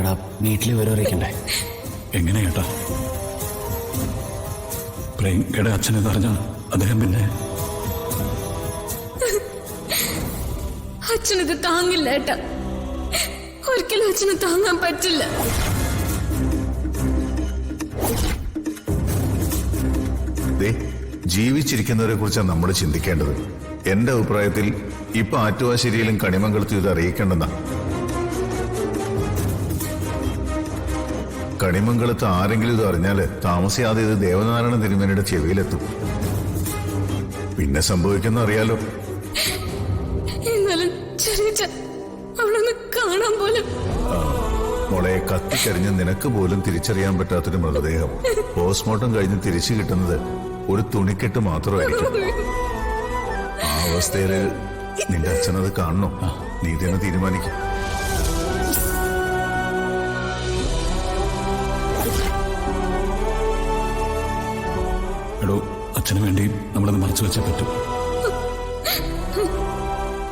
എടാ വീട്ടിൽ വിവരം അറിയിക്കണ്ടേ? എങ്ങനെ ഏട്ടാ? പ്രിയങ്കയുടെ അച്ഛനെ അറിഞ്ഞ അദ്ദേഹം പിന്നെ അച്ഛനത് താങ്ങില്ല ഏട്ടാ. ഒരിക്കലും അച്ഛന് താങ്ങാൻ പറ്റില്ല. ജീവിച്ചിരിക്കുന്നവരെ കുറിച്ചാണ് നമ്മൾ ചിന്തിക്കേണ്ടത്. എന്റെ അഭിപ്രായത്തിൽ ഇപ്പൊ ആറ്റുവാശ്ശേരിയിലും കണിമംഗലത്തും ഇത് അറിയിക്കേണ്ടെന്നാ. കണിമംഗലത്ത് ആരെങ്കിലും ഇത് അറിഞ്ഞാല് താമസിയാതെ ഇത് ദേവനാരായണ തിരുമേനിയുടെ ചെവിയിലെത്തും. പിന്നെ സംഭവിക്കുന്ന അറിയാലോ. എന്നാലും അവളൊന്ന് കാണാൻ പോലും. മോളെ, കത്തിക്കരിഞ്ഞ് നിനക്ക് പോലും തിരിച്ചറിയാൻ പറ്റാത്തൊരു മൃതദേഹം പോസ്റ്റ്മോർട്ടം കഴിഞ്ഞ് തിരിച്ചു കിട്ടുന്നത് ഒരു തുണിക്കെട്ട് മാത്രമായിരിക്കും. ആ അവസ്ഥയില് നിന്റെ അച്ഛനത് കാണണോ? നീ തന്നെ തീരുമാനിക്കും. എടോ, അച്ഛന് വേണ്ടി നമ്മളത് മറച്ചു വെച്ചേ പറ്റും.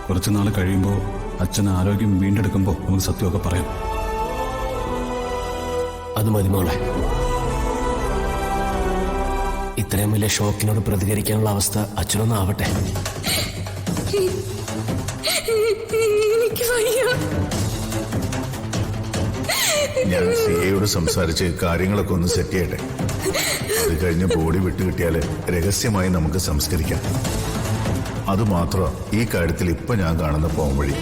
കുറച്ചുനാൾ കഴിയുമ്പോൾ അച്ഛന് ആരോഗ്യം വീണ്ടെടുക്കുമ്പോൾ നമുക്ക് സത്യമൊക്കെ പറയാം. അത് മതി മോളെ. ഇത്രയും വലിയ ഷോക്കിനോട് പ്രതികരിക്കാനുള്ള അവസ്ഥ അച്ഛനൊന്നും ആവട്ടെ. ഞാൻ സിയോട് സംസാരിച്ച് കാര്യങ്ങളൊക്കെ ഒന്ന് സെറ്റ് ചെയ്യട്ടെ. അത് കഴിഞ്ഞ് ബോഡി വിട്ടുകിട്ടിയാല് രഹസ്യമായി നമുക്ക് സംസ്കരിക്കാം. അതുമാത്രം ഈ കാര്യത്തിൽ ഇപ്പൊ ഞാൻ കാണുന്ന പോംവഴി.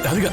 രാധിക